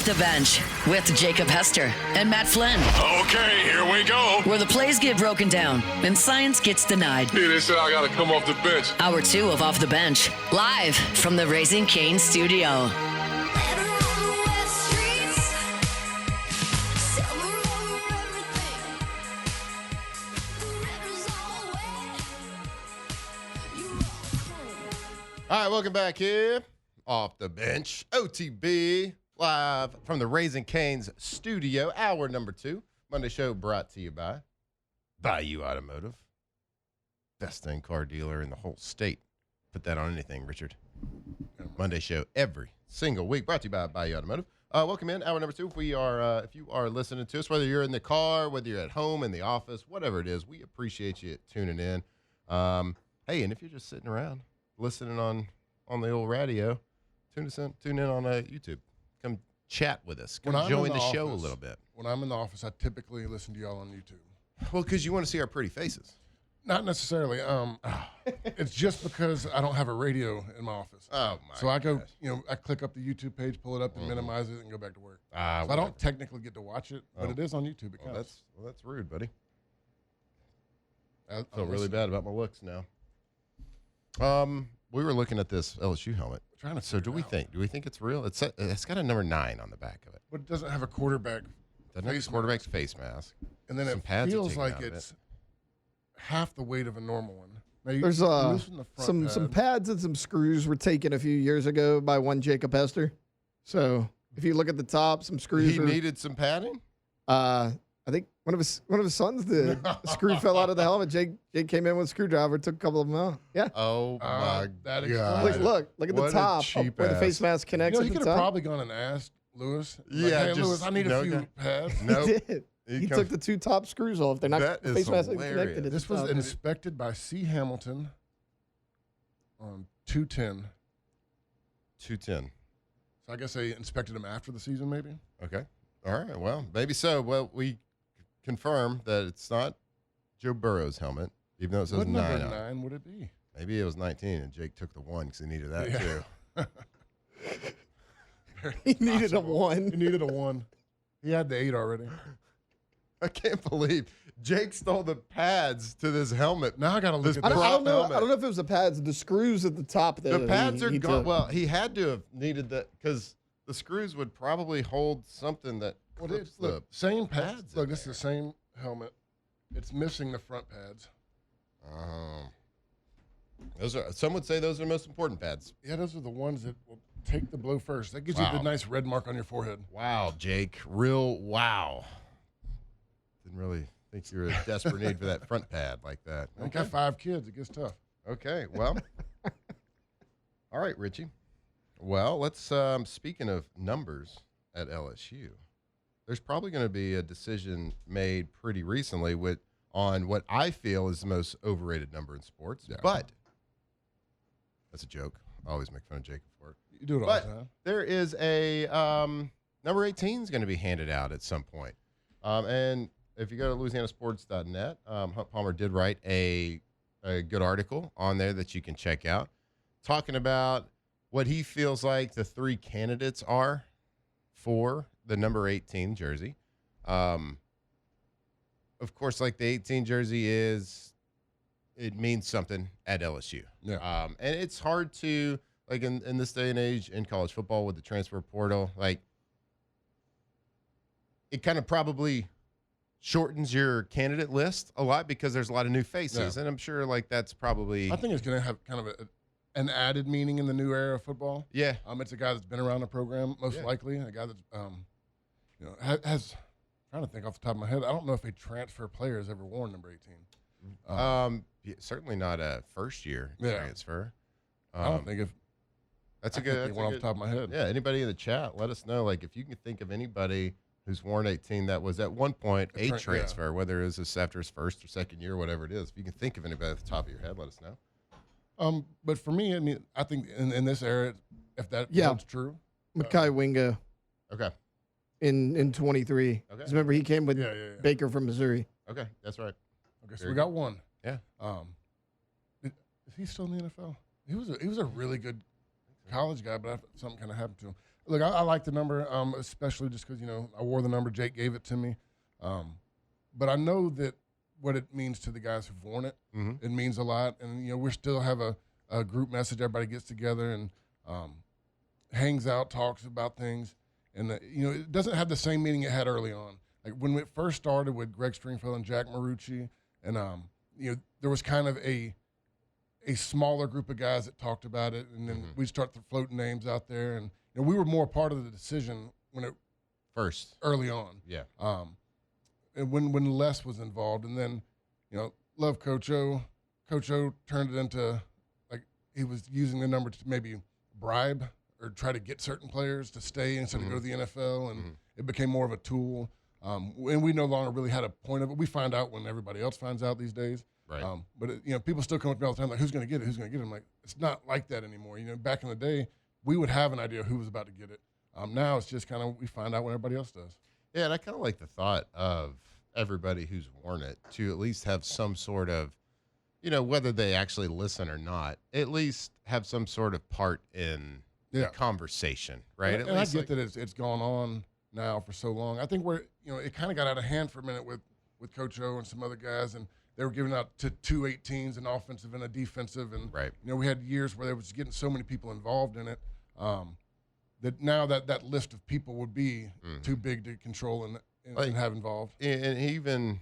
Off the Bench with Jacob Hester and Matt Flynn. Okay, here we go. Where the plays get broken down and science gets denied. Yeah, they said I got to come off the bench. Hour 2 of Off the Bench, live from the Raising Cane's studio. All right, welcome back here. Off the Bench, OTB, live from the Raising Cane's studio. Hour number 2. Monday show brought to you by Bayou Automotive. Best thing car dealer in the whole state. Put that on anything, Richard. Monday show every single week. Brought to you by Bayou Automotive. Welcome in, hour number 2. If you are listening to us, whether you're in the car, whether you're at home, in the office, whatever it is, we appreciate you tuning in. Hey, and if you're just sitting around listening on the old radio, tune in on YouTube. Come chat with us. Come join the show a little bit. When I'm in the office, I typically listen to y'all on YouTube. Well, because you want to see our pretty faces. Not necessarily. It's just because I don't have a radio in my office. Oh my! So I go, gosh. I click up the YouTube page, pull it up, and minimize it, and go back to work. So well, I don't technically get to watch it, but it is on YouTube. It counts. That's rude, buddy. I feel really bad about my looks now. We were looking at this LSU helmet. So do we think it's real? It's got a number 9 on the back of it. But it doesn't have a quarterback. Doesn't have a quarterback's face mask. And then Some it pads are feels taken like out of it's half the weight of a normal one. Now There's loosen the front some pad. pads and some screws were taken a few years ago by one Jacob Hester. So if you look at the top, some screws. He needed some padding. I think one of his sons did. A screw fell out of the helmet. Jake came in with a screwdriver, took a couple of them out. Yeah. Oh my that God! Look at What the a top cheap where the ass. face mask connects. He at could the have top. probably gone and asked Lewis. Yeah, hey, just Lewis, I need a few guy. pads. Nope. He did. He took the 2 top screws off. They're not That the is face mask isn't hilarious. connected. at This the was top. inspected by C. Hamilton on 210. 210. So I guess they inspected him after the season, maybe. Okay. All right. Well, maybe so. Well, we confirm that it's not Joe Burrow's helmet, even though it says What 9 number on it. 9 would it be? Maybe it was 19, and Jake took the 1 because he needed that Yeah. too. He needed a 1. He needed a 1. He had the 8 already. I can't believe Jake stole the pads to this helmet. Now I got to look This at I this. don't, prop know. helmet. I don't know if it was the pads. The screws at the top. The pads are he gone. took. Well, he had to have needed that because the screws would probably hold something that Well, clips look, the same pads pads. in Look, this is there. the same helmet. It's missing the front pads. Those are. Some would say those are the most important pads. Yeah, those are the ones that will take the blow first. That gives you Wow. the nice red mark on your forehead. Wow, Jake. Real wow. Didn't really think you were in desperate need for that front pad like that. I got 5 kids. It gets tough. Okay, well. All right, Richie. Well, let's, speaking of numbers at LSU, there's probably going to be a decision made pretty recently on what I feel is the most overrated number in sports. Yeah. But that's a joke. I always make fun of Jacob for it. You do it all But the time. there is a number 18 is going to be handed out at some point. And if you go to louisianasports.net, Hunt Palmer did write a good article on there that you can check out, talking about what he feels like the 3 candidates are for the number 18 jersey. Of course, like the 18 jersey it means something at LSU. Yeah. And it's hard to, like in this day and age in college football with the transfer portal, like it kind of probably shortens your candidate list a lot because there's a lot of new faces. Yeah. And I'm sure like that's probably, I think it's going to have kind of an added meaning in the new era of football. yeah. It's a guy that's been around the program, most Yeah. likely. A guy that's, has trying to think off the top of my head. I don't know if a transfer player has ever worn number 18. Yeah, certainly not a first year Yeah. transfer. I don't think if That's I a can't good, think one off the top of my head. yeah. Anybody in the chat, let us know. Like if you can think of anybody who's worn 18 that was at one point a Yeah. transfer, whether it was after his first or second year, whatever it is. If you can think of anybody at the top of your head, let us know. But for me, I mean, I think in this era, if that Yeah. holds true, Makai Wingo Okay. in 23. Okay. 'Cause remember, he came with yeah, yeah, yeah. Baker from Missouri. Okay. That's right. Okay, so Very we got one. Yeah. Is he still in the NFL? He was a really good college guy, but something kind of happened to him. Look, I like the number, especially just because, I wore the number. Jake gave it to me. But I know that what it means to the guys who've worn it, it means a lot. And, we still have a group message. Everybody gets together and hangs out, talks about things. And, it doesn't have the same meaning it had early on. Like when it first started with Greg Stringfield and Jack Marucci, and, there was kind of a smaller group of guys that talked about it. And then we'd start floating names out there. And, we were more part of the decision when it First. early on. Yeah. And when Les was involved, and then, love Coach O. Coach O turned it into, like, he was using the number to maybe bribe or try to get certain players to stay instead of go to the NFL, and it became more of a tool. And we no longer really had a point of it. We find out when everybody else finds out these days. Right. But people still come up to me all the time like, who's going to get it? Who's going to get it? I'm like, it's not like that anymore. Back in the day, we would have an idea who was about to get it. Now it's just kind of we find out when everybody else does. Yeah, and I kind of like the thought of everybody who's worn it to at least have some sort of, whether they actually listen or not, at least have some sort of part in the conversation, right? And I get that it's gone on now for so long. I think it kind of got out of hand for a minute with Coach O and some other guys, and they were giving out to 2 18s, an offensive and a defensive, and we had years where they was getting so many people involved in it that now that list of people would be too big to control and have involved. And even,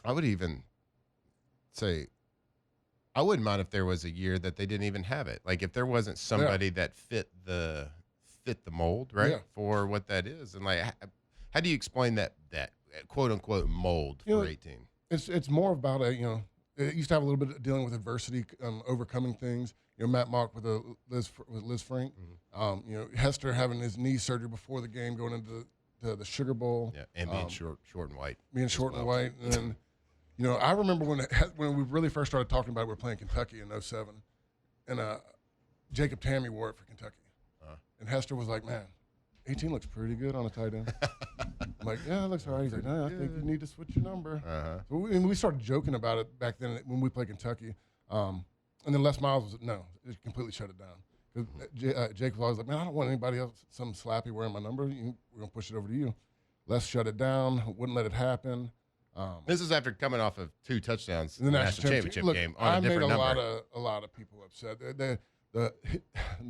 I would even say, I wouldn't mind if there was a year that they didn't even have it. Like if there wasn't somebody that fit the mold, right, for what that is. And like, how do you explain that quote unquote mold for 18? It's more about it used to have a little bit of dealing with adversity, overcoming things. Matt Mock with Liz Frank. Hester having his knee surgery before the game, going into the Sugar Bowl. Yeah, and being short and white. Being short and white. And then, I remember when we really first started talking about it, we were playing Kentucky in 07. And Jacob Tammy wore it for Kentucky. And Hester was like, man, 18 looks pretty good on a tight end. I'm like, yeah, it looks all right. He's like, no, I think you need to switch your number. So we started joking about it back then when we played Kentucky. And then Les Miles it completely shut it down. Jake was always like, man, I don't want anybody else, some slappy wearing my number. We're going to push it over to you. Les shut it down, wouldn't let it happen. This is after coming off of 2 touchdowns in the national championship Look, game on a different number. I made a lot of people upset. The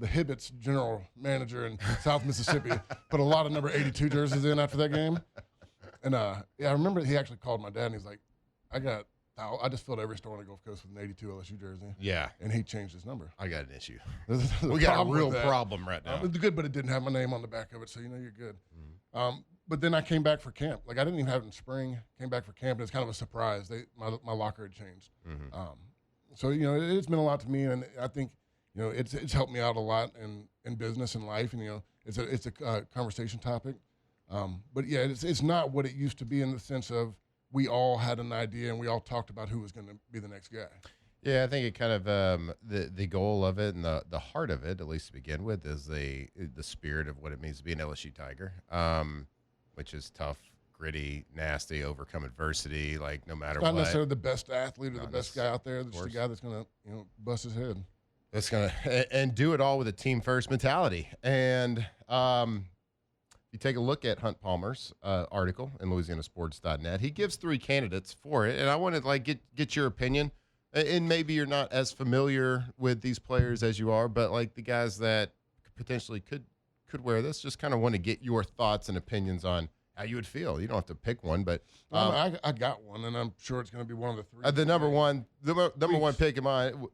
Hibbett's general manager in South Mississippi put a lot of number 82 jerseys in after that game. And I remember he actually called my dad and he's like, I just filled every store on the Gulf Coast with an 82 LSU jersey. Yeah. And he changed his number. I got an issue. We got a real problem right now. It's good, but it didn't have my name on the back of it, so you're good. But then I came back for camp. Like, I didn't even have it in spring. Came back for camp, and it's kind of a surprise. My locker had changed. So, it's meant a lot to me, and I think, it's helped me out a lot in business and life, and, it's a conversation topic. But, yeah, it's not what it used to be in the sense of we all had an idea and we all talked about who was going to be the next guy. Yeah, I think it kind of the goal of it and the heart of it, at least to begin with, is the spirit of what it means to be an LSU Tiger, which is tough, gritty, nasty, overcome adversity, like no matter what. Not necessarily the best athlete or the best guy out there. It's the guy that's going to bust his head. That's and do it all with a team first mentality. And you take a look at Hunt Palmer's article in LouisianaSports.net. He gives 3 candidates for it, and I want to get your opinion. And maybe you're not as familiar with these players as you are, but like the guys that potentially could wear this, just kind of want to get your thoughts and opinions on how you would feel. You don't have to pick one, but I got one, and I'm sure it's going to be one of the 3. The number one pick of mine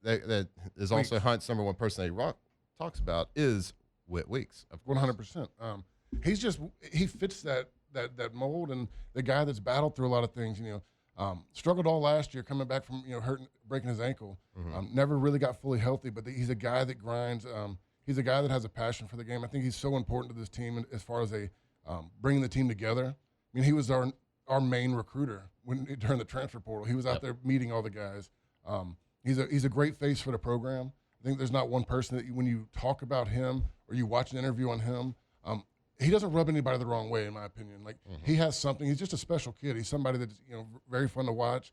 that is also Hunt's number 1 person that he talks about is Whit Weeks. 100%. He fits that mold, and the guy that's battled through a lot of things. Struggled all last year, coming back from breaking his ankle. Never really got fully healthy, but he's a guy that grinds. He's a guy that has a passion for the game. I think he's so important to this team as far as bringing the team together. I mean, he was our main recruiter during the transfer portal. He was out there meeting all the guys. He's a great face for the program. I think there's not one person that when you talk about him or you watch an interview on him, he doesn't rub anybody the wrong way, in my opinion. Like he has something. He's just a special kid. He's somebody that's very fun to watch,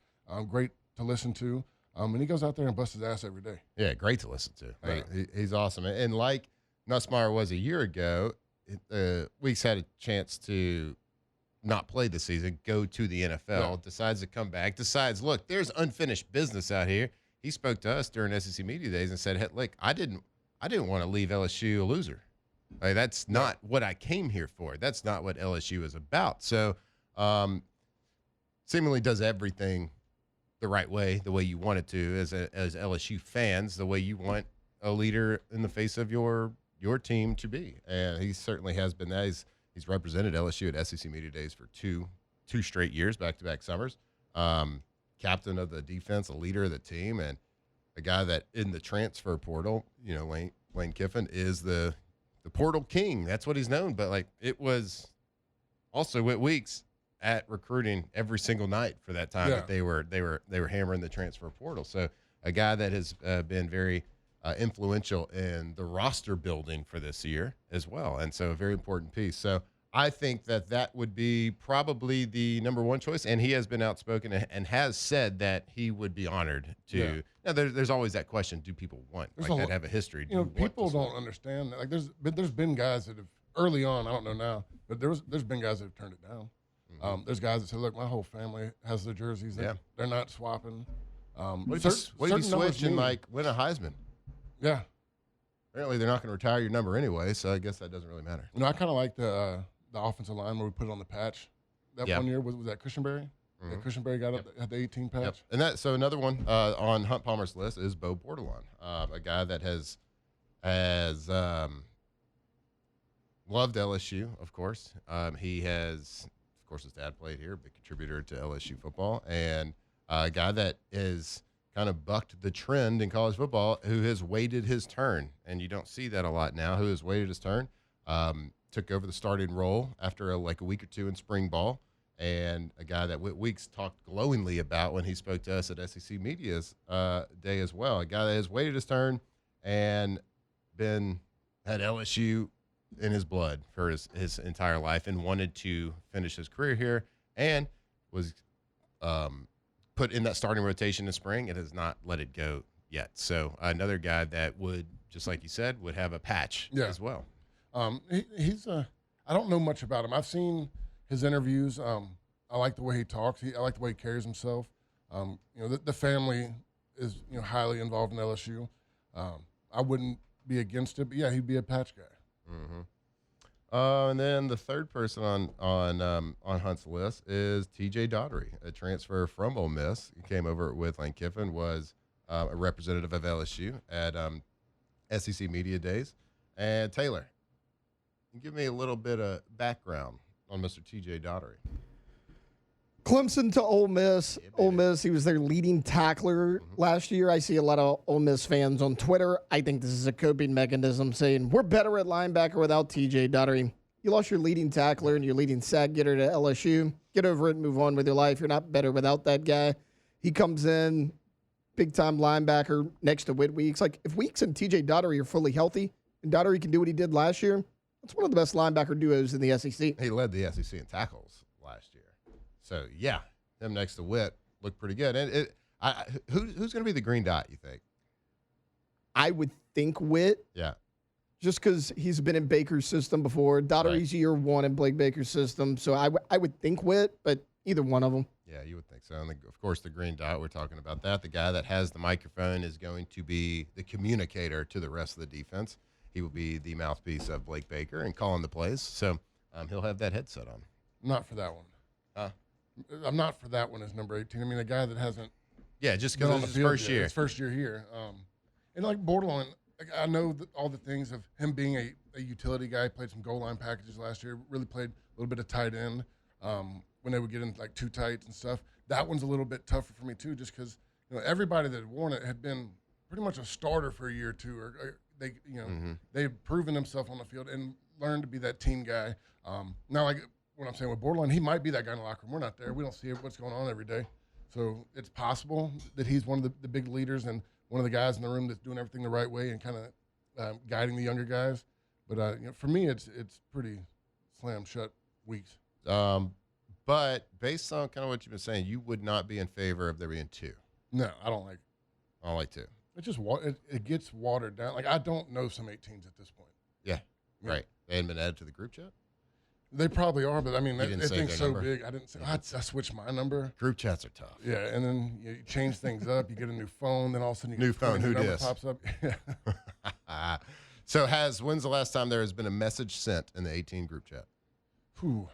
great to listen to, and he goes out there and busts his ass every day. Yeah, great to listen to. He's awesome. And like Nussmeier was a year ago, Weeks had a chance to not play the season, go to the NFL, decides to come back, decides, look, there's unfinished business out here. He spoke to us during SEC Media Days and said, hey, look, I didn't want to leave LSU a loser. Like, that's not what I came here for. That's not what LSU is about. So seemingly does everything the right way, the way you want it to as LSU fans, the way you want a leader in the face of your team to be. And he certainly has been that. He's represented LSU at SEC Media Days for two straight years, back-to-back summers. Captain of the defense, a leader of the team, and a guy that in the transfer portal, Lane Kiffin is the portal king. That's what he's known. But like, it was also Whit Weeks at recruiting every single night for that time that they were hammering the transfer portal. So a guy that has been very influential in the roster building for this year as well. And so a very important piece. So I think that would be probably the number one choice. And he has been outspoken and has said that he would be honored to. Yeah. Now, there's always that question: do people want that have a history? People don't understand that. Like, there's been guys that have early on. I don't know now, but there's been guys that have turned it down. Mm-hmm. There's guys that say, "Look, my whole family has the jerseys. They're not swapping." What if you switch and win a Heisman? Yeah. Apparently, they're not going to retire your number anyway, so I guess that doesn't really matter. I kind of like the offensive line where we put it on the patch. That 1 year was that Cushionberry? Mm-hmm. Yeah, Cushionberry had the 18 patch. Yep. And so another one on Hunt Palmer's list is Bo Bordelon, a guy that has loved LSU, of course. He has, of course, his dad played here, big contributor to LSU football, and a guy that is kind of bucked the trend in college football, who has waited his turn, and you don't see that a lot now, who has waited his turn. Took over the starting role after a week or two in spring ball, and a guy that Whit Weeks talked glowingly about when he spoke to us at SEC Media's Day as well. A guy that has waited his turn and had LSU in his blood for his entire life and wanted to finish his career here, and was put in that starting rotation in spring and has not let it go yet. So another guy that would, just like you said, would have a patch as well. He's I don't know much about him. I've seen his interviews. I like the way he talks. I like the way he carries himself. The family is highly involved in LSU. I wouldn't be against it, but yeah, he'd be a patch guy. Mm-hmm. And then the third person on Hunt's list is T.J. Daugherty, a transfer from Ole Miss. He came over with Lane Kiffin, was a representative of LSU at SEC Media Days. And Taylor, give me a little bit of background on Mr. T.J. Daugherty. Clemson to Ole Miss. Ole Miss, he was their leading tackler last year. I see a lot of Ole Miss fans on Twitter. I think this is a coping mechanism saying, we're better at linebacker without T.J. Daugherty. You lost your leading tackler and your leading sack getter to LSU. Get over it and move on with your life. You're not better without that guy. He comes in, big-time linebacker next to Whit Weeks. Like, if Weeks and T.J. Daugherty are fully healthy and Daugherty can do what he did last year, that's one of the best linebacker duos in the SEC. He led the SEC in tackles last year. So, yeah, him next to Whit looked pretty good. And who's going to be the green dot, you think? I would think Whit. Yeah. Just because he's been in Baker's system before. Daugherty's year one in Blake Baker's system. So I would think Whit, but either one of them. Yeah, you would think so. And, of course, the green dot, we're talking about that. The guy that has the microphone is going to be the communicator to the rest of the defense. He will be the mouthpiece of Blake Baker and calling the plays. So he'll have that headset on. Not for that one. I'm not for that one as number 18. I mean, a guy that hasn't just because it's his first year. His first year here. And like Bordelon, I know that all the things of him being a utility guy, played some goal line packages last year, really played a little bit of tight end when they would get in like two tights and stuff. That one's a little bit tougher for me too, just because everybody that had worn it had been pretty much a starter for a year or two, or they've proven themselves on the field and learned to be that team guy. Now, like what I'm saying with Bordelon, he might be that guy in the locker room. We're not there. We don't see what's going on every day. So it's possible that he's one of the big leaders and one of the guys in the room that's doing everything the right way and kind of guiding the younger guys. But for me, it's pretty slam shut Weeks. But based on kind of what you've been saying, you would not be in favor of there being two. No, I don't like it. I don't like two. It just it gets watered down. Like, I don't know some 18s at this point. Yeah, right. They hadn't been added to the group chat? They probably are, but I mean, that didn't say thing's their so number? big. I didn't say, I switched my number. Group chats are tough. Yeah, and then you change things up. You get a new phone, then all of a sudden you New get phone, who number dis? pops up. Yeah. So when's the last time there has been a message sent in the 18 group chat? Whew.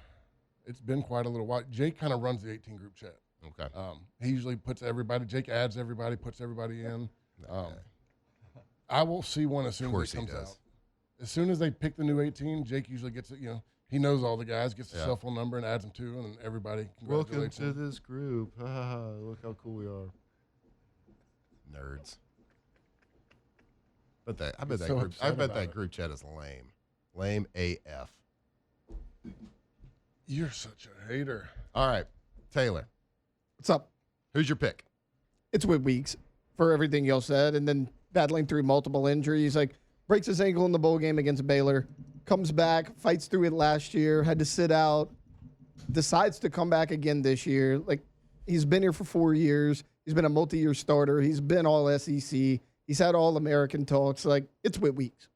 It's been quite a little while. Jake kind of runs the 18 group chat. Okay. He usually puts everybody. Jake adds everybody, puts everybody in. I will see one as soon as it comes out. As soon as they pick the new 18, Jake usually gets it. He knows all the guys, gets the cell phone number, and adds them to, and then everybody congratulates Welcome to him. this group. Look how cool we are. Nerds. I bet that group chat is lame. Lame AF. You're such a hater. All right, Taylor, What's up? who's your pick? It's Whit Weeks for everything y'all said, and then battling through multiple injuries. Like, breaks his ankle in the bowl game against Baylor, comes back, fights through it last year, had to sit out, decides to come back again this year. Like, he's been here for 4 years. He's been a multi-year starter. He's been all SEC. He's had all American talks. Like, it's Whit Weeks.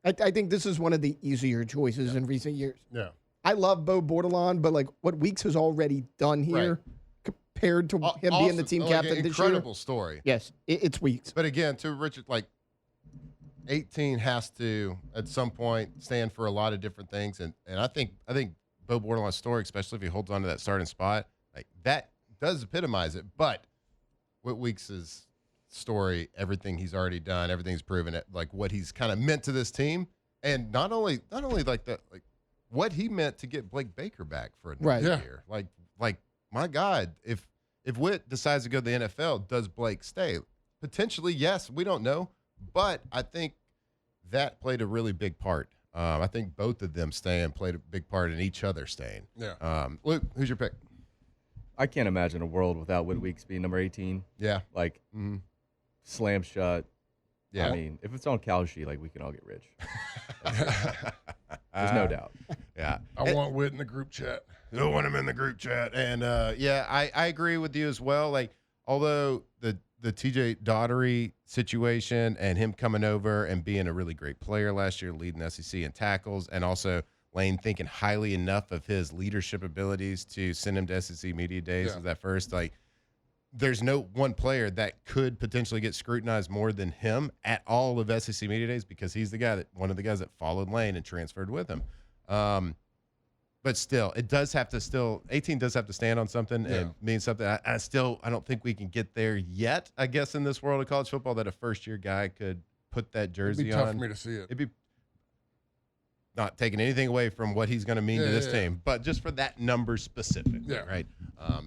I think this is one of the easier choices in recent years. Yeah. I love Bo Bordelon, but like what Weeks has already done here compared to him being the team captain this year. Incredible story. Yes, it's Weeks. But again, to Richard, 18 has to at some point stand for a lot of different things, and I think Bo Bordelon's story, especially if he holds on to that starting spot, that does epitomize it. But Whit Weeks' story, everything he's already done, everything he's proven, it what he's kind of meant to this team, and not only what he meant to get Blake Baker back for another year. My God, if Whit decides to go to the NFL, does Blake stay? Potentially, yes. We don't know. But I think that played a really big part. I think both of them staying played a big part in each other staying. Yeah. Luke, who's your pick? I can't imagine a world without Whit Weeks being number 18. Yeah. Slam shut. Yeah. I mean, if it's on Kalshi, we can all get rich. There's no doubt. Yeah. I want Whit in the group chat. I want him in the group chat. And, I agree with you as well. Although the TJ Daugherty situation and him coming over and being a really great player last year, leading the SEC in tackles, and also Lane thinking highly enough of his leadership abilities to send him to SEC Media Days as that first, there's no one player that could potentially get scrutinized more than him at all of SEC Media Days, because he's one of the guys that followed Lane and transferred with him. But still, 18 does have to stand on something and mean something. I don't think we can get there yet, I guess, in this world of college football, that a first-year guy could put that jersey on. It'd be tough for me to see it. It'd be not taking anything away from what he's going to mean to this team, but just for that number specifically, right?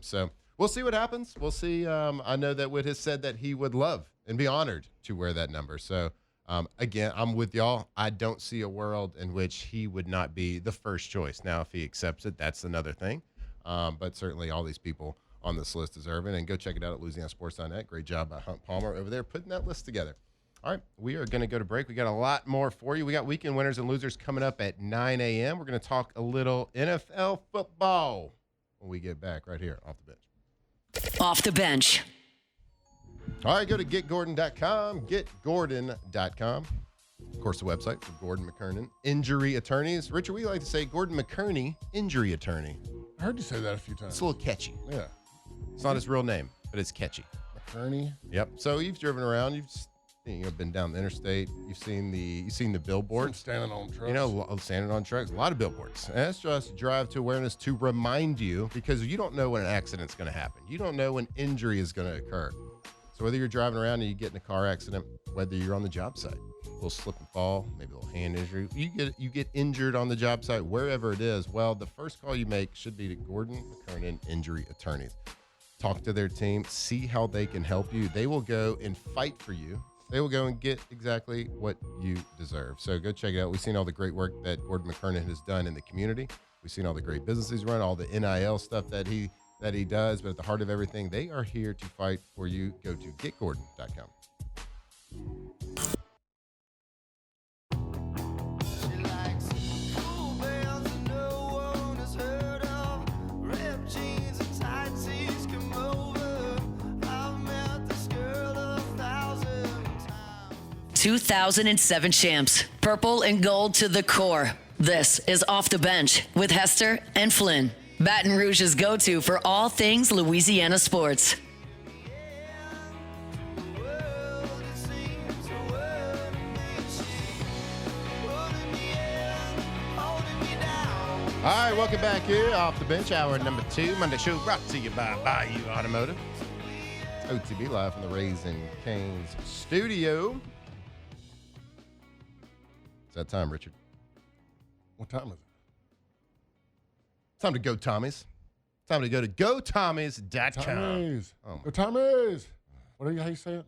So we'll see what happens. We'll see. I know that Whit has said that he would love and be honored to wear that number. So, again, I'm with y'all. I don't see a world in which he would not be the first choice. Now, if he accepts it, that's another thing. But certainly all these people on this list deserve it. And go check it out at LouisianaSports.net. Great job by Hunt Palmer over there putting that list together. All right, we are going to go to break. We got a lot more for you. We got weekend winners and losers coming up at 9 a.m. We're going to talk a little NFL football when we get back right here off the bench. Off the bench. All right, go to getgordon.com, getgordon.com. Of course, the website for Gordon McKernan, injury attorneys. Richard, we like to say Gordon McKerney, injury attorney. I heard you say that a few times. It's a little catchy. Yeah. It's not his real name, but it's catchy. McKerney. Yep. So you've driven around. You've been down the interstate. You've seen the billboards. Standing on trucks. Standing on trucks. A lot of billboards. And that's just Drive to Awareness to remind you, because you don't know when an accident's going to happen. You don't know when injury is going to occur. So whether you're driving around and you get in a car accident, whether you're on the job site, a little slip and fall, maybe a little hand injury, you get injured on the job site, wherever it is, well, the first call you make should be to Gordon McKernan Injury Attorneys. Talk to their team, see how they can help you. They will go and fight for you. They will go and get exactly what you deserve. So go check it out. We've seen all the great work that Gordon McKernan has done in the community. We've seen all the great businesses he's run, all the NIL stuff that he does. But at the heart of everything, they are here to fight for you. Go to getgordon.com. 2007 champs, purple and gold to the core. This is Off the Bench with Hester and Flynn, Baton Rouge's go-to for all things Louisiana sports. All right, welcome back here. Off the Bench, hour number 2. Monday show brought to you by Bayou Automotive. OTB live from the Raising Cane's studio. It's that time, Richard. What time is it? Time to go, Tommies. Time to go to GoTommies.com. Tommies. Oh, Go Tommies. How you say it?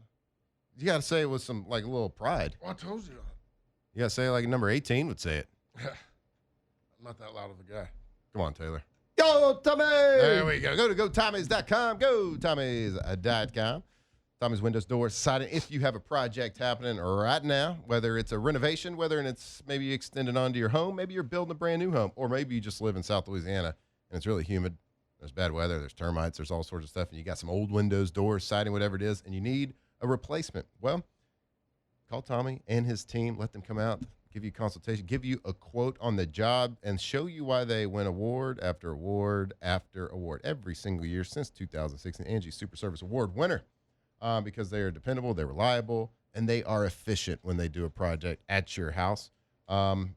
you got to say it with some, like, a little pride. Well, I told you. You got to say it like number 18 would say it. I'm not that loud of a guy. Come on, Taylor. Yo, Tommy! There we go. Go to GoTommies.com. GoTommies.com. Tommy's Windows, Doors, Siding. If you have a project happening right now, whether it's a renovation, whether it's maybe extended onto your home, maybe you're building a brand new home, or maybe you just live in South Louisiana and it's really humid. There's bad weather. There's termites. There's all sorts of stuff. And you got some old windows, doors, siding, whatever it is, and you need a replacement. Well, call Tommy and his team. Let them come out, give you a consultation, give you a quote on the job, and show you why they win award after award after award every single year since 2016. Angie Super Service Award winner. Because they are dependable, they're reliable, and they are efficient when they do a project at your house. And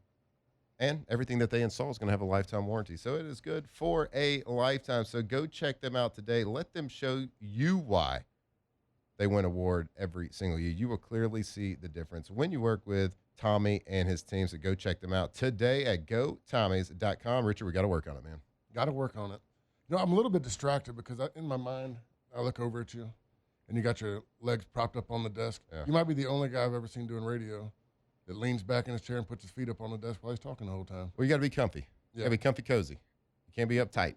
everything that they install is going to have a lifetime warranty. So it is good for a lifetime. So go check them out today. Let them show you why they win award every single year. You will clearly see the difference when you work with Tommy and his team. So go check them out today at GoTommies.com. Richard, we got to work on it, man. Got to work on it. You know, I'm a little bit distracted because in my mind, I look over at you, and you got your legs propped up on the desk. Yeah. You might be the only guy I've ever seen doing radio that leans back in his chair and puts his feet up on the desk while he's talking the whole time. Well, you got to be comfy. You got to be comfy cozy. You can't be uptight.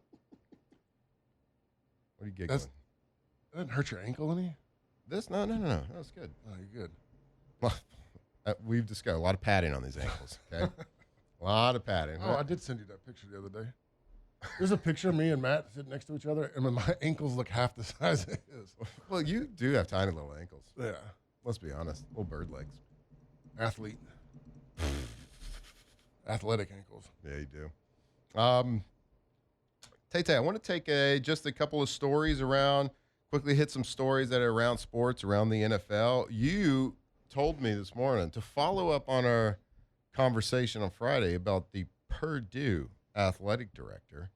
What are you giggling? That didn't hurt your ankle any? This? No. That's good. Oh, you're good. Well, we've discussed a lot of padding on these ankles, okay? A lot of padding. Oh, I did send you that picture the other day. There's a picture of me and Matt sitting next to each other, and my ankles look half the size it is. Well, you do have tiny little ankles. Yeah. Let's be honest. Little bird legs. Athlete. Athletic ankles. Yeah, you do. Tay, I want to take just a couple of stories around, quickly hit some stories that are around sports, around the NFL. You told me this morning to follow up on our conversation on Friday about the Purdue athletic director.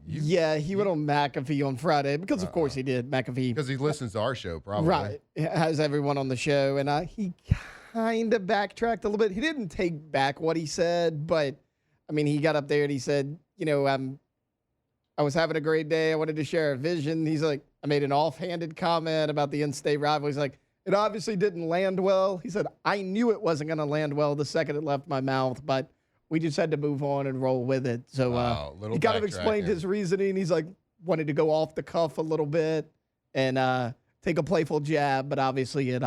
He went on McAfee on Friday because, of course, he did. McAfee. Because he listens to our show, probably. Right. Has everyone on the show. And he kind of backtracked a little bit. He didn't take back what he said, but, I mean, he got up there and he said, I was having a great day. I wanted to share a vision. He's like, I made an offhanded comment about the in-state rival. He's like, it obviously didn't land well. He said, I knew it wasn't going to land well the second it left my mouth, but we just had to move on and roll with it. So he kind of explained his reasoning. He's like, wanted to go off the cuff a little bit and take a playful jab, but obviously it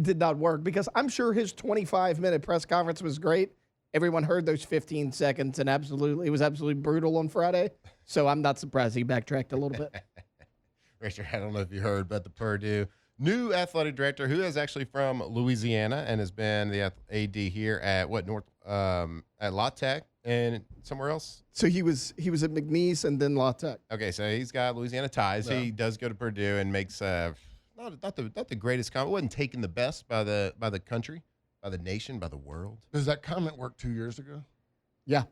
did not work because I'm sure his 25-minute press conference was great. Everyone heard those 15 seconds and it was absolutely brutal on Friday. So I'm not surprised he backtracked a little bit. Richard, I don't know if you heard, but the Purdue new athletic director, who is actually from Louisiana and has been the AD here at at La Tech and somewhere else. So he was at McNeese and then La Tech. Okay, so he's got Louisiana ties. Yeah. He does go to Purdue and makes not the greatest comment. It wasn't taken the best by the country, by the nation, by the world. Does that comment work 2 years ago? Yeah.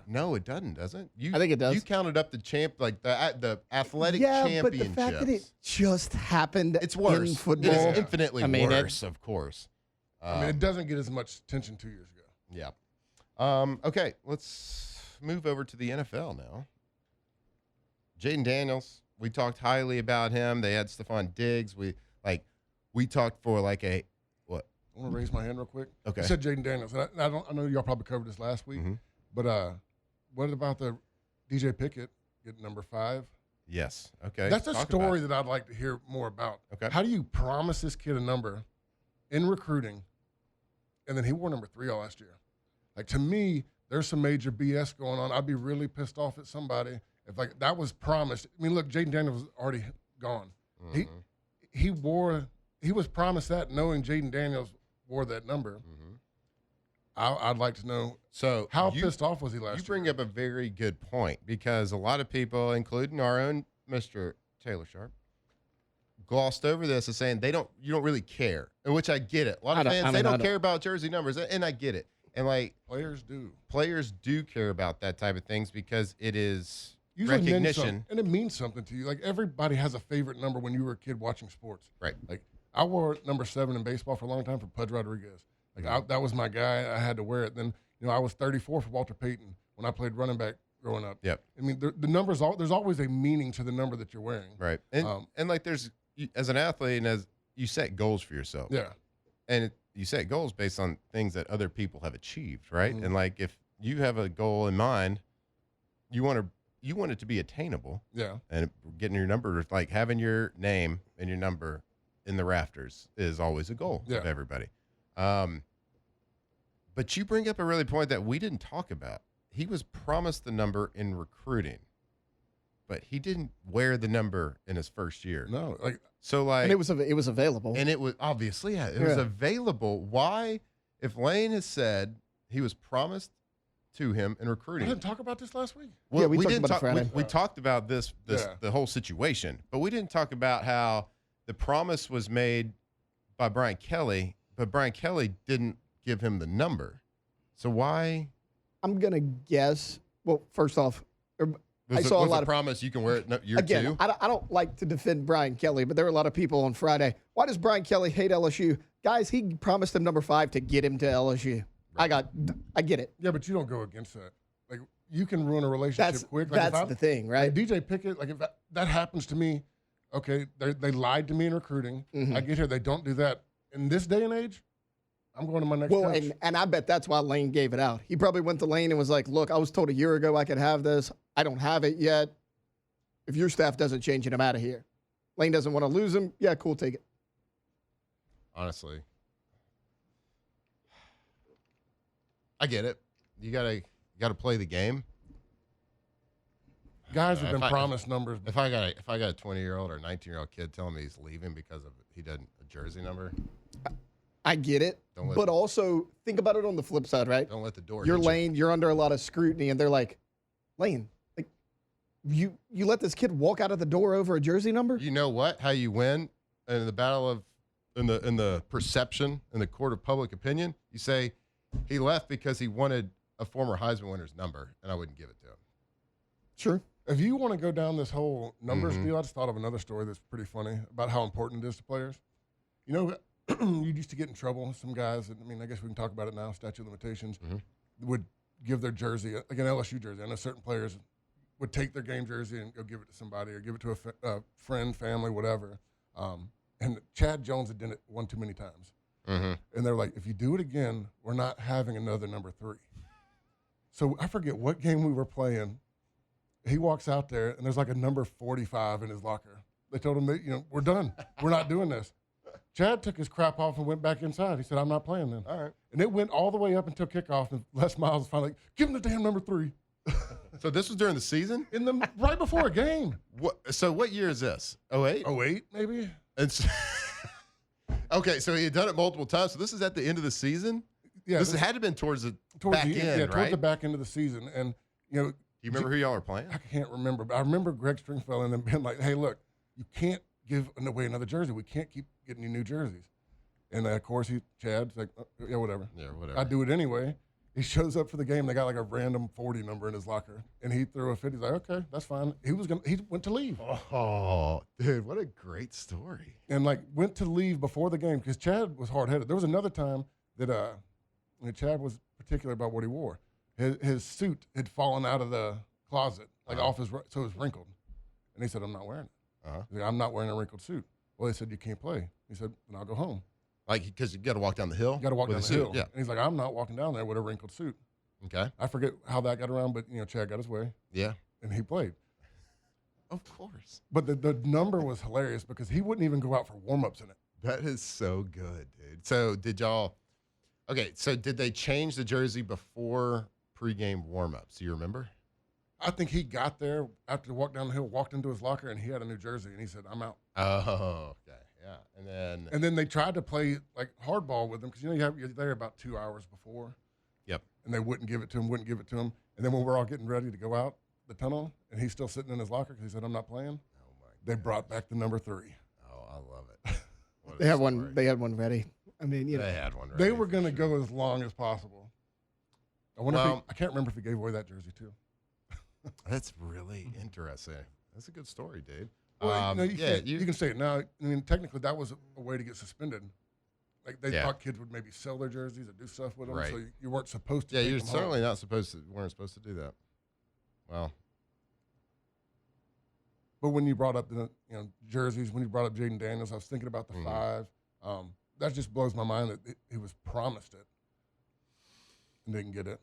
No, it doesn't, does it? I think it does. You counted up the the athletic championships. But the fact that it just happened it's worse. In football. It's infinitely worse, of course. It doesn't get as much attention 2 years ago. Yeah. Okay, let's move over to the NFL now. Jaden Daniels, we talked highly about him. They had Stephon Diggs. We talked for like a what? I want to raise my hand real quick. Okay. I said Jaden Daniels. And I know y'all probably covered this last week, but what about the DJ Pickett getting number 5? Yes. Okay. That's a story that I'd like to hear more about. Okay. How do you promise this kid a number in recruiting, and then he wore number 3 all last year? Like, to me, there's some major BS going on. I'd be really pissed off at somebody if like that was promised. I mean, look, Jaden Daniels was already gone. He wore he was promised that, knowing Jaden Daniels wore that number. Mm-hmm. I'd like to know. So how pissed off was he last year? You bring up a very good point, because a lot of people, including our own Mr. Taylor Sharp, glossed over this as saying you don't really care, in which I get it. A lot of fans, they don't care about jersey numbers, and I get it. And like players do care about that type of things, because it is usually recognition, and it means something to you. Like, everybody has a favorite number when you were a kid watching sports. Right. Like, I wore number 7 in baseball for a long time for Pudge Rodriguez. Like, that was my guy. I had to wear it. Then, I was 34 for Walter Payton when I played running back growing up. Yep. I mean, the numbers, there's always a meaning to the number that you're wearing. Right. And like, as an athlete, and as you set goals for yourself. Yeah. And you set goals based on things that other people have achieved, right? Mm-hmm. And like, if you have a goal in mind, you want it to be attainable. Yeah. And getting your number, like having your name and your number in the rafters, is always a goal of everybody. But you bring up a really point that we didn't talk about. He was promised the number in recruiting, but he didn't wear the number in his first year. No, and it was available, and it was obviously it was available. Why, if Lane has said he was promised to him in recruiting? We didn't talk about this last week. Well, we didn't talked about it Friday. We talked about this the whole situation, but we didn't talk about how the promise was made by Brian Kelly, but Brian Kelly didn't give him the number. So why? I'm gonna guess. Well, first off, I was saw a lot of promise you can wear it year again. two. I don't like to defend Brian Kelly, but there were a lot of people on Friday. Why does Brian Kelly hate LSU? Guys, he promised him number 5 to get him to LSU. Right. I get it. Yeah, but you don't go against that. Like, you can ruin a relationship quick. Like, that's the thing, right? Like DJ Pickett, like, if that happens to me, okay, they lied to me in recruiting. Mm-hmm. I get here, they don't do that. In this day and age, I'm going to my next coach. And I bet that's why Lane gave it out. He probably went to Lane and was like, look, I was told a year ago I could have this. I don't have it yet. If your staff doesn't change it, I'm out of here. Lane doesn't want to lose him. Yeah, cool, take it. Honestly, I get it. You gotta play the game. Guys have been promised numbers. If I got a 20-year-old or 19-year-old kid telling me he's leaving because of he doesn't a jersey number, I get it. But also think about it on the flip side, right? Don't let the door. You're Lane. You're under a lot of scrutiny, and they're like, Lane, like you let this kid walk out of the door over a jersey number. You know what? How you win in the battle of in the perception in the court of public opinion? You say he left because he wanted a former Heisman winner's number, and I wouldn't give it to him. Sure. If you want to go down this whole numbers deal, I just thought of another story that's pretty funny about how important it is to players. You know, you used to get in trouble. Some guys, I mean, I guess we can talk about it now, statute of limitations, would give their jersey, like an LSU jersey. I know certain players would take their game jersey and go give it to somebody or give it to a friend, family, whatever. And Chad Jones had done it one too many times. And they're like, if you do it again, we're not having another number 3. So I forget what game we were playing. He walks out there, and there's like a number 45 in his locker. They told him that, we're done. We're not doing this. Chad took his crap off and went back inside. He said, I'm not playing then. All right. And it went all the way up until kickoff, and Les Miles was finally like, give him the damn number 3. So this was during the season? Right before a game. So what year is this? 08? 08, maybe? Okay, so he had done it multiple times. So this is at the end of the season? Yeah. This had to have been towards the back end, right? Yeah, towards the back end of the season. And, do you remember who y'all were playing? I can't remember, but I remember Greg Stringfellow and them being like, hey, look, you can't give away another jersey. We can't keep getting you new jerseys. And, of course, Chad's like, yeah, whatever. Yeah, whatever. I do it anyway. He shows up for the game. They got like a random 40 number in his locker. And he threw a fit. He's like, okay, that's fine. He went to leave. Oh, dude, what a great story. And, went to leave before the game because Chad was hard-headed. There was another time that Chad was particular about what he wore. His suit had fallen out of the closet, off his, so it was wrinkled. And he said, I'm not wearing it. He's like, I'm not wearing a wrinkled suit. Well, they said, you can't play. He said, then I'll go home. Because you got to walk down the hill? You got to walk down the hill. Yeah. And he's like, I'm not walking down there with a wrinkled suit. Okay. I forget how that got around, but, Chad got his way. Yeah. And he played. Of course. But the number was hilarious because he wouldn't even go out for warm-ups in it. That is so good, dude. So did they change the jersey before pregame warm-ups? Do you remember? I think he got there after he walked down the hill, walked into his locker, and he had a new jersey, and he said, I'm out. Oh, okay. Yeah. And then they tried to play like hardball with him because you're there about 2 hours before. Yep. And they wouldn't give it to him. And then when we're all getting ready to go out the tunnel, and he's still sitting in his locker because he said, "I'm not playing." Oh my! They brought back the number 3. Oh, I love it. What a They had story. one. They had one ready. I mean, They had one. Ready They were for going to sure. go as long as possible. I wonder if I can't remember if he gave away that jersey too. That's really interesting. That's a good story, dude. Well, you can say it now. I mean, technically, that was a way to get suspended. Like they thought kids would maybe sell their jerseys or do stuff with them, Right. so you weren't supposed to. Yeah, take you're them certainly home. not supposed to. Weren't supposed to do that. Well, But when you brought up the jerseys, when you brought up Jaden Daniels, I was thinking about the 5. That just blows my mind that he was promised it and didn't get it.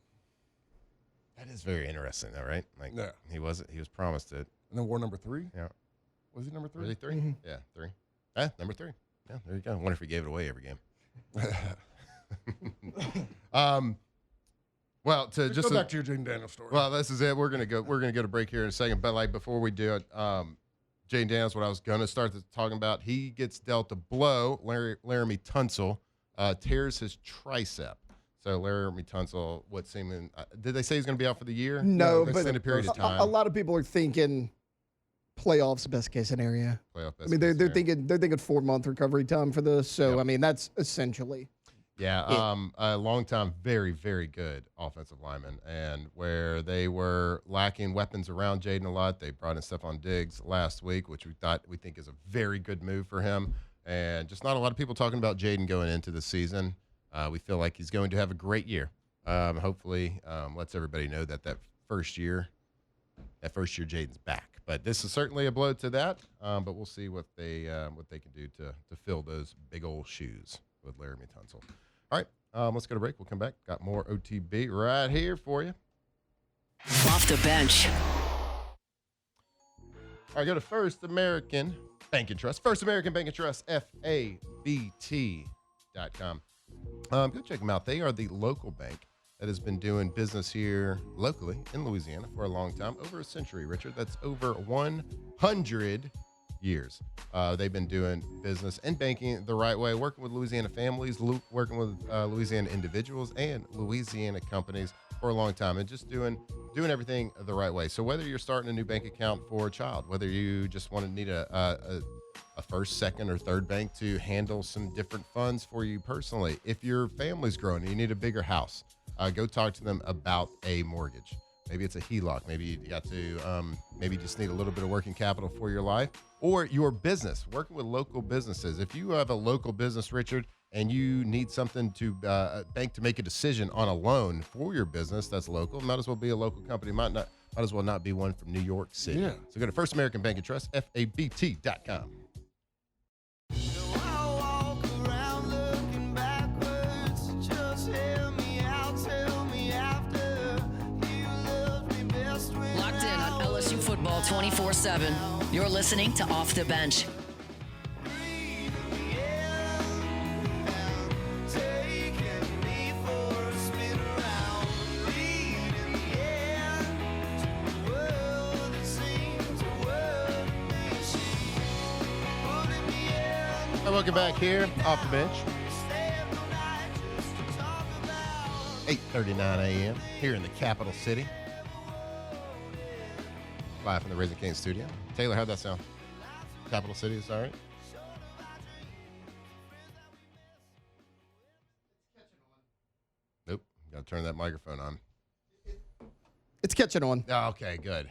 that is very interesting, though, right? Like, Yeah. he was promised it. And then wore number 3. Yeah. Was he number 3? Really 3? Yeah, 3. Number 3. Yeah, there you go. I wonder if he gave it away every game. Well, to just go back to your Jaden Daniels story. Well, this is it. We're gonna go to break here in a second. But like before we do it, Jaden Daniels, what I was gonna start talking about, he gets dealt a blow. Laramie Tunsil tears his tricep. So Laramie Tunsil, did they say he's gonna be out for the year? No, They but extended period of time. a lot of people are thinking playoffs best case scenario. Playoff I mean, they're best case thinking 4-month recovery time for this. So Yep. I mean, that's essentially. Yeah, a long time, very, very good offensive lineman. And where they were lacking weapons around Jaden a lot, they brought in Stephon Diggs last week, which we think is a very good move for him. And just not a lot of people talking about Jaden going into the season. We feel like he's going to have a great year. Hopefully, lets everybody know that first year Jaden's back. But this is certainly a blow to that. But we'll see what they can do to fill those big old shoes with Laramie Tunsil. All right, let's go to break. We'll come back. Got more OTB right here for you. Off the bench. All right, go to First American Bank and Trust. First American Bank and Trust, FABT.com. Go check them out. They are the local bank that has been doing business here locally in Louisiana for a long time, over a century, Richard. That's over 100 years. They've been doing business and banking the right way, working with Louisiana families, working with Louisiana individuals and Louisiana companies for a long time, and just doing everything the right way. So whether you're starting a new bank account for a child, whether you just need a first, second, or third bank to handle some different funds for you personally, if your family's growing and you need a bigger house, go talk to them about a mortgage. Maybe it's a HELOC. Maybe you got to, maybe you just need a little bit of working capital for your life or your business, working with local businesses. If you have a local business, Richard, and you need something to bank to make a decision on a loan for your business that's local, might as well be a local company. Might as well not be one from New York City. Yeah. So go to First American Bank and Trust, FABT.com. Locked in on LSU football 24/7. You're listening to Off the Bench. And welcome back here, Off the Bench. 8:39 a.m. here in the capital city. Live from the Raising Cane studio. Taylor, how'd that sound? Capital City, is all right? Nope. Got to turn that microphone on. It's catching on. Oh, okay, good.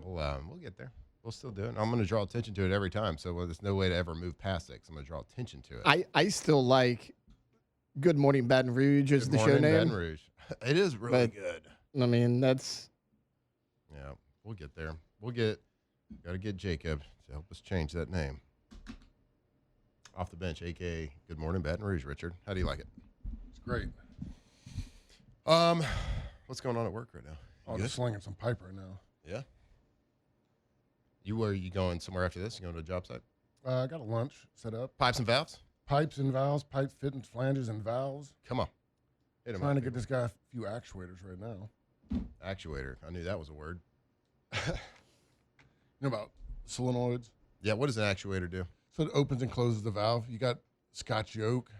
We'll get there. We'll still do it. I'm going to draw attention to it every time, so there's no way to ever move past it because I'm going to draw attention to it. I still like Good Morning Baton Rouge as Good the show morning, name. Baton Rouge. It is really But- good. I mean, that's Yeah, we'll get there. Got to get Jacob to help us change that name. Off the Bench, a.k.a. Good Morning Baton Rouge, Richard. How do you like it? It's great. What's going on at work right now? I'm just slinging some pipe right now. Yeah. Where are you going somewhere after this? You going to a job site? I got a lunch set up. Pipes and valves? Pipes and valves, pipe fitting flanges and valves. Come on. Hit 'em Trying up, to get people. this guy a few actuators right now. Actuator. I knew that was a word. You know about solenoids? Yeah, what does an actuator do? So it opens and closes the valve. You got Scotch yoke,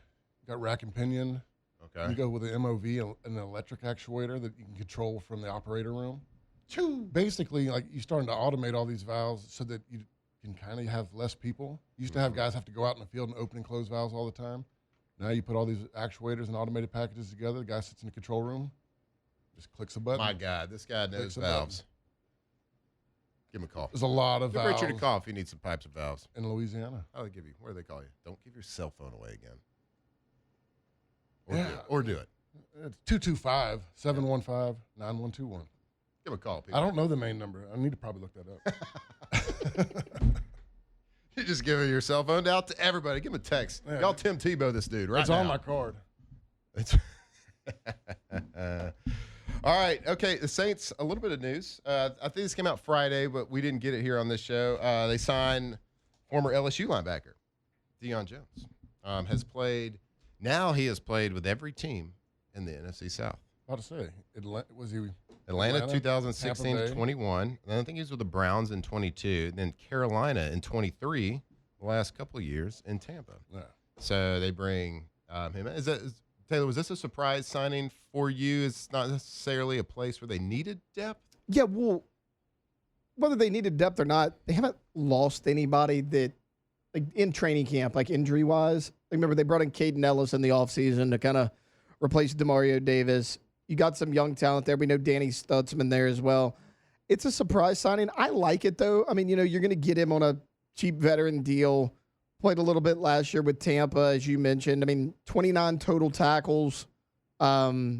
you got rack and pinion. Okay. You go with an MOV, an electric actuator that you can control from the operator room. Basically, like you're starting to automate all these valves so that you can kind of have less people. You used to have guys have to go out in the field and open and close valves all the time. Now you put all these actuators and automated packages together. The guy sits in the control room, just clicks a button. My God, this guy knows valves. Give him a call. There's a lot of Give valves. Richard a call if you need some pipes and valves. In Louisiana. I'll give you. Where do they call you? Don't give your cell phone away again. Or do it. It's 225-715-9121. Give him a call, people. I don't know the main number. I need to probably look that up. You're just giving your cell phone out to everybody. Give him a text. Yeah. Y'all Tim Tebow this dude right It's now. on my card. It's all right. Okay. The Saints, a little bit of news. I think this came out Friday, but we didn't get it here on this show. They signed former LSU linebacker Deion Jones. Now he has played with every team in the NFC South. About to say, was he Atlanta Tampa 2016 Bay? to 21. And I think he was with the Browns in 22. Then Carolina in 23. The last couple of years in Tampa. Yeah. So they bring him in. Taylor, was this a surprise signing for you? It's not necessarily a place where they needed depth. Yeah, well, whether they needed depth or not, they haven't lost anybody that, like in training camp, like injury-wise. Remember, they brought in Caden Ellis in the offseason to kind of replace DeMario Davis. You got some young talent there. We know Danny Stutzman there as well. It's a surprise signing. I like it, though. I mean, you're going to get him on a cheap veteran deal. Played a little bit last year with Tampa, as you mentioned. I mean, 29 total tackles a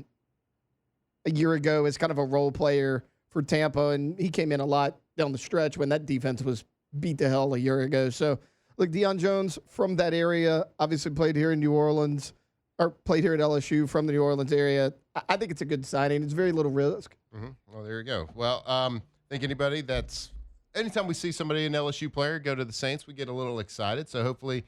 year ago as kind of a role player for Tampa, and he came in a lot down the stretch when that defense was beat to hell a year ago. So, look, Deion Jones from that area, obviously played here in New Orleans, or played here at LSU from the New Orleans area. I think it's a good signing. It's very little risk. Mm-hmm. Well, there you go. Well, I think anybody anytime we see somebody, an LSU player, go to the Saints, we get a little excited. So hopefully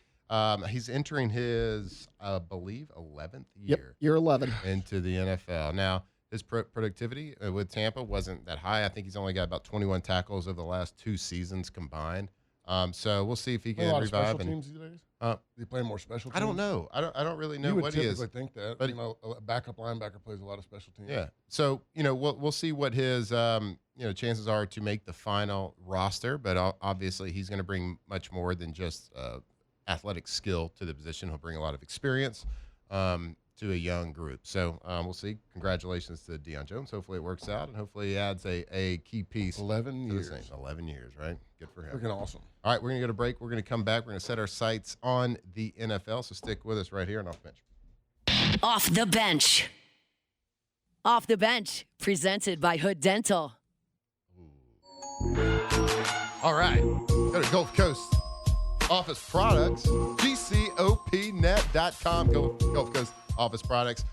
he's entering his, I believe, 11th year. Yep, year 11. Into the NFL. Now, his productivity with Tampa wasn't that high. I think he's only got about 21 tackles over the last 2 seasons combined. So we'll see if he can a lot revive. of special teams these days? They play more special teams? I don't know. I don't really know you would what he is. typically think that. But a backup linebacker plays a lot of special teams. Yeah. So, we'll see what his, chances are to make the final roster. But obviously, he's going to bring much more than just athletic skill to the position. He'll bring a lot of experience to a young group. So, we'll see. Congratulations to Deion Jones. Hopefully, it works out, and hopefully, he adds a key piece. 11 to years. the Saints. 11 years, right? Good for him. Freaking awesome. All right, we're going to go to break. We're going to come back. We're going to set our sights on the NFL. So, stick with us right here on Off the Bench. Off the bench. Off the bench, presented by Hood Dental. All right, go to Gulf Coast Office Products, GCOPnet.com, Gulf Coast Office Products.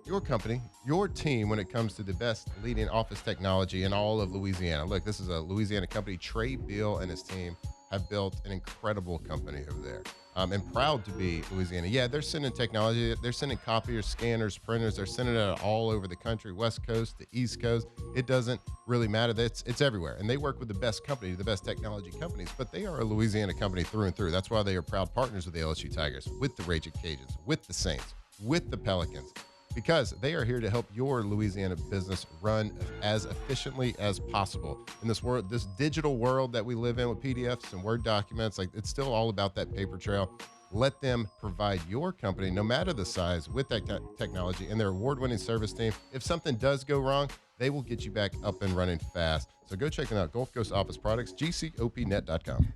Your company, your team, when it comes to the best leading office technology in all of Louisiana. Look, this is a Louisiana company. Trey Beal and his team have built an incredible company over there. And proud to be Louisiana. Yeah, they're sending technology. They're sending copiers, scanners, printers. They're sending it all over the country, West Coast, the East Coast. It doesn't really matter. It's everywhere. And they work with the best companies, the best technology companies. But they are a Louisiana company through and through. That's why they are proud partners with the LSU Tigers, with the Raging Cajuns, with the Saints, with the Pelicans. Because they are here to help your Louisiana business run as efficiently as possible. In this world, this digital world that we live in with PDFs and Word documents, like it's still all about that paper trail. Let them provide your company, no matter the size, with that technology and their award-winning service team. If something does go wrong, they will get you back up and running fast. So go check them out, Gulf Coast Office Products, GCOPnet.com.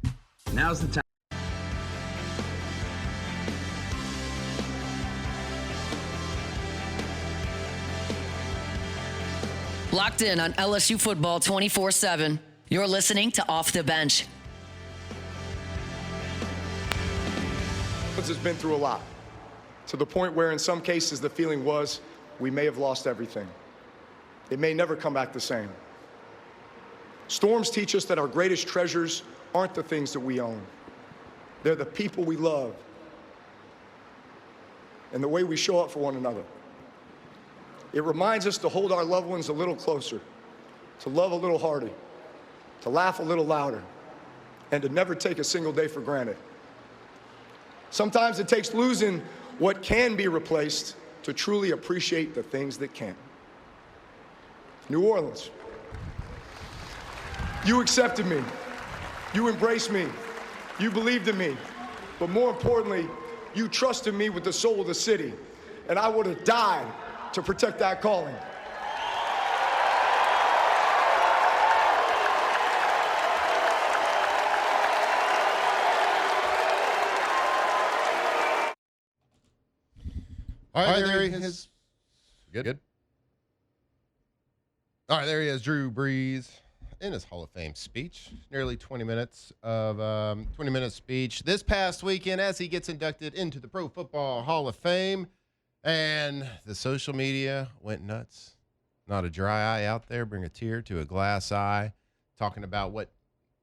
Now's the time. Locked in on LSU football 24/7. You're listening to Off the Bench. Has been through a lot, to the point where in some cases the feeling was we may have lost everything. It may never come back the same. Storms teach us that our greatest treasures aren't the things that we own. They're the people we love and the way we show up for one another. It reminds us to hold our loved ones a little closer, to love a little harder, to laugh a little louder, and to never take a single day for granted. Sometimes it takes losing what can be replaced to truly appreciate the things that can't. New Orleans, you accepted me, you embraced me, you believed in me, but more importantly, you trusted me with the soul of the city, and I would have died to protect that calling. All right, there he is. Good. All right, there he is, Drew Brees, in his Hall of Fame speech. Nearly 20 minutes of 20-minute speech this past weekend as he gets inducted into the Pro Football Hall of Fame, and the social media went nuts. Not a dry eye out there. Bring a tear to a glass eye, talking about what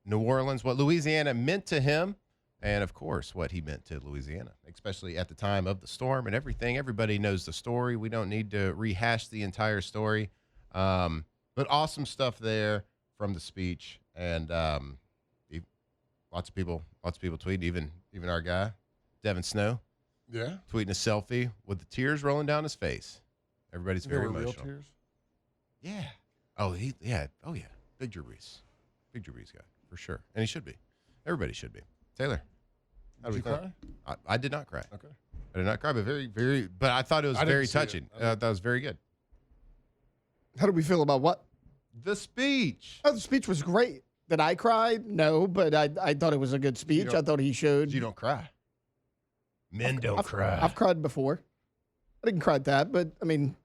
New Orleans, what Louisiana meant to him. And, of course, what he meant to Louisiana, especially at the time of the storm and everything. Everybody knows the story. We don't need to rehash the entire story. But awesome stuff there from the speech. And lots of people tweeting, even our guy, Devin Snow, tweeting a selfie with the tears rolling down his face. Everybody's very emotional. Real tears? Yeah. Oh, Big Drew Brees. Big Drew Brees guy, for sure. And he should be. Everybody should be. Taylor. Did you cry? I did not cry. Okay. I did not cry, but but I thought it was very touching. That was very good. How do we feel about what? The speech. Oh, the speech was great. Did I cry? No, but I thought it was a good speech. I thought he showed. You don't cry. Men don't cry. I've cried before. I didn't cry at that, but I mean,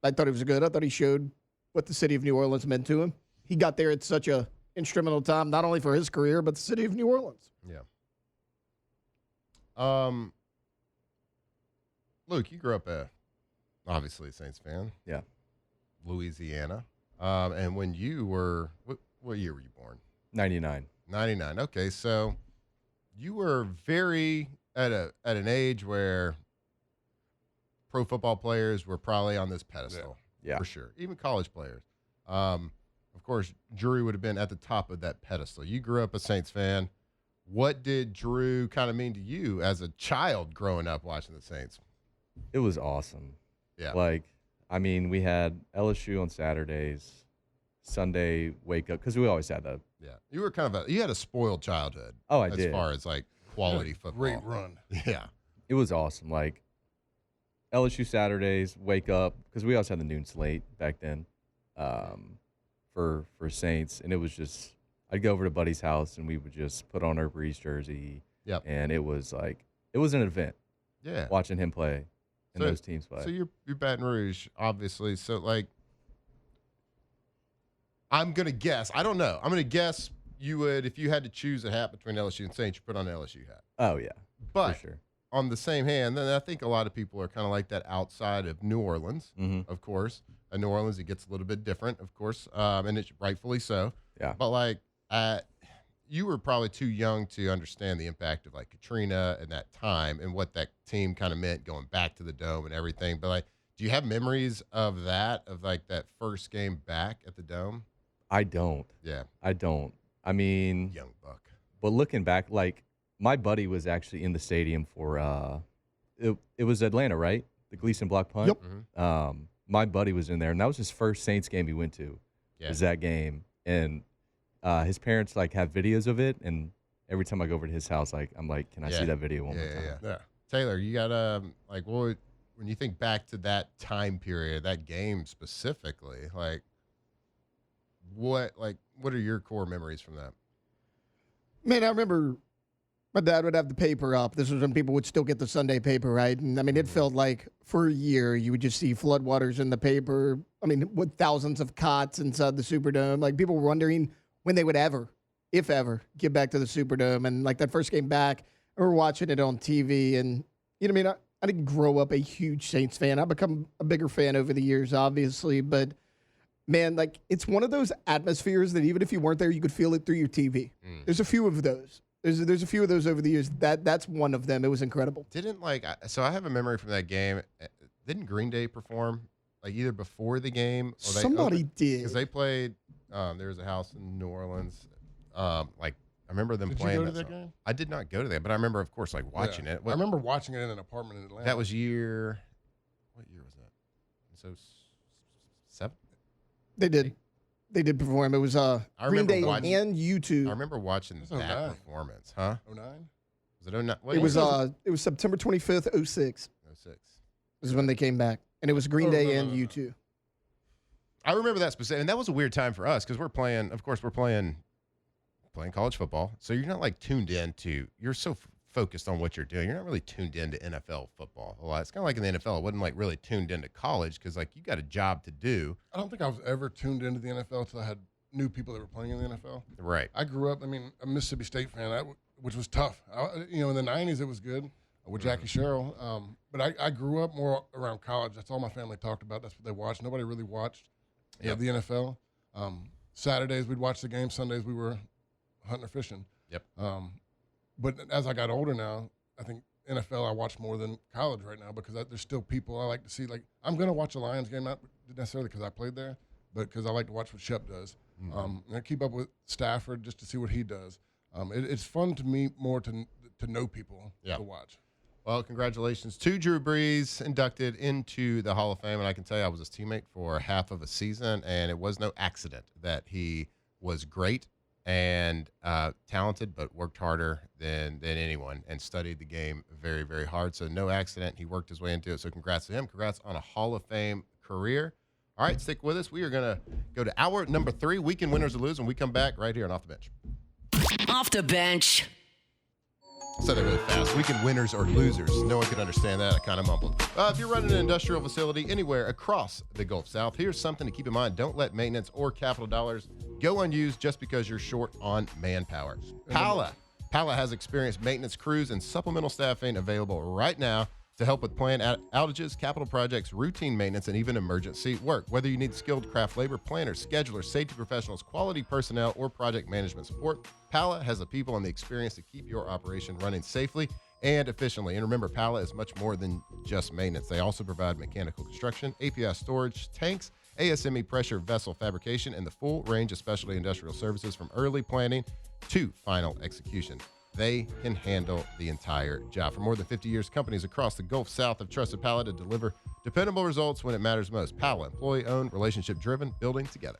I thought it was good. I thought he showed what the city of New Orleans meant to him. He got there at such a instrumental time, not only for his career, but the city of New Orleans. Yeah. Luke, you grew up obviously a Saints fan. Yeah. Louisiana. And when you were, what year were you born? 99. 99. Okay, so you were very at an age where pro football players were probably on this pedestal. Yeah. For sure. Even college players. Of course, Drew would have been at the top of that pedestal. You grew up a Saints fan. What did Drew kind of mean to you as a child growing up watching the Saints? It was awesome. Yeah. Like, I mean, we had LSU on Saturdays, Sunday wake up, because we always had that. Yeah. You were you had a spoiled childhood. Oh, I as did. As far as like quality football. Great run. Yeah. It was awesome. Like, LSU Saturdays, wake up, because we always had the noon slate back then for Saints, and it was just, I'd go over to Buddy's house, and we would just put on our Breeze jersey. Yep. And it was like, it was an event. Yeah. Watching him play and those teams play. So you're Baton Rouge, obviously. So, like, I'm going to guess. I don't know. I'm going to guess you would, if you had to choose a hat between LSU and Saints, you put on an LSU hat. Oh, yeah. But for sure. On the same hand, then I think a lot of people are kind of like that outside of New Orleans, of course. In New Orleans, it gets a little bit different, of course, and it's rightfully so. Yeah. But, like, you were probably too young to understand the impact of, like, Katrina and that time and what that team kind of meant going back to the Dome and everything. But, like, do you have memories of that, of, like, that first game back at the Dome? I don't. Yeah. I don't. I mean, Young buck. But looking back, like, my buddy was actually in the stadium for it was Atlanta, right? The Gleason block punt. Yep. My buddy was in there, and that was his first Saints game he went to. Yeah. Was that game, and his parents like have videos of it, and every time I go over to his house, like I'm like, can I see that video one more time? Yeah. Taylor, you got like, when you think back to that time period, that game specifically, like, what are your core memories from that? Man, I remember my dad would have the paper up. This was when people would still get the Sunday paper, right? And I mean, it felt like for a year you would just see floodwaters in the paper. I mean, with thousands of cots inside the Superdome. Like, people were wondering when they would ever, if ever, get back to the Superdome. And like that first game back, I remember watching it on TV. And, you know what I mean? I didn't grow up a huge Saints fan. I've become a bigger fan over the years, obviously. But, man, like, it's one of those atmospheres that even if you weren't there, you could feel it through your TV. There's a few of those. There's a few of those over the years. That's one of them. It was incredible. So I have a memory from that game. Didn't Green Day perform like either before the game? Or Somebody did. Because they played, there was a house in New Orleans, like I remember them Did you playing go to that song. game? I did not go to that, but I remember, of course, like watching Yeah. it. I remember watching it in an apartment in Atlanta. That was what year was that? So 7? They did perform. It was Green remember Day watching- and U2. I remember watching That's that 09. performance, huh? 09? Was it 09? What It year was September 25th, 06 06. is when they came back. And it was Green Day and U2. I remember that specific, and that was a weird time for us because we're playing college football. So you're not like tuned in to, you're so focused on what you're doing. You're not really tuned into NFL football a lot. It's kind of like in the NFL. I wasn't like really tuned into college because like you got a job to do. I don't think I was ever tuned into the NFL until I had knew people that were playing in the NFL. Right. I grew up, a Mississippi State fan, which was tough. In the 90s, it was good with Jackie Sherrill. But I grew up more around college. That's all my family talked about. That's what they watched. Nobody really watched the NFL. Saturdays, we'd watch the game. Sundays, we were hunting or fishing. Yep. But as I got older now, I think NFL I watch more than college right now because there's still people I like to see. Like, I'm going to watch a Lions game, not necessarily because I played there, but because I like to watch what Shep does. And I keep up with Stafford just to see what he does. It's fun to me more to know people to watch. Well, congratulations to Drew Brees, inducted into the Hall of Fame. And I can tell you I was his teammate for half of a season, and it was no accident that he was great and talented, but worked harder than anyone and studied the game very, very hard. So no accident. He worked his way into it. So congrats to him. Congrats on a Hall of Fame career. All right, stick with us. We are going to go to hour number 3, weekend winners or lose, when we come back right here on Off the Bench. Off the bench. I said that really fast. Weekend winners or losers. No one could understand that. I kind of mumbled. If you're running an industrial facility anywhere across the Gulf South, here's something to keep in mind. Don't let maintenance or capital dollars go unused just because you're short on manpower. Pala has experienced maintenance crews and supplemental staffing available right now to help with planned outages, capital projects, routine maintenance, and even emergency work. Whether you need skilled craft labor, planners, schedulers, safety professionals, quality personnel, or project management support, Pala has the people and the experience to keep your operation running safely and efficiently. And remember, Pala is much more than just maintenance. They also provide mechanical construction, API storage, tanks, ASME pressure vessel fabrication, and the full range of specialty industrial services from early planning to final execution. They can handle the entire job. For more than 50 years, companies across the Gulf South have trusted Pala to deliver dependable results when it matters most. Pala, employee-owned, relationship-driven, building together.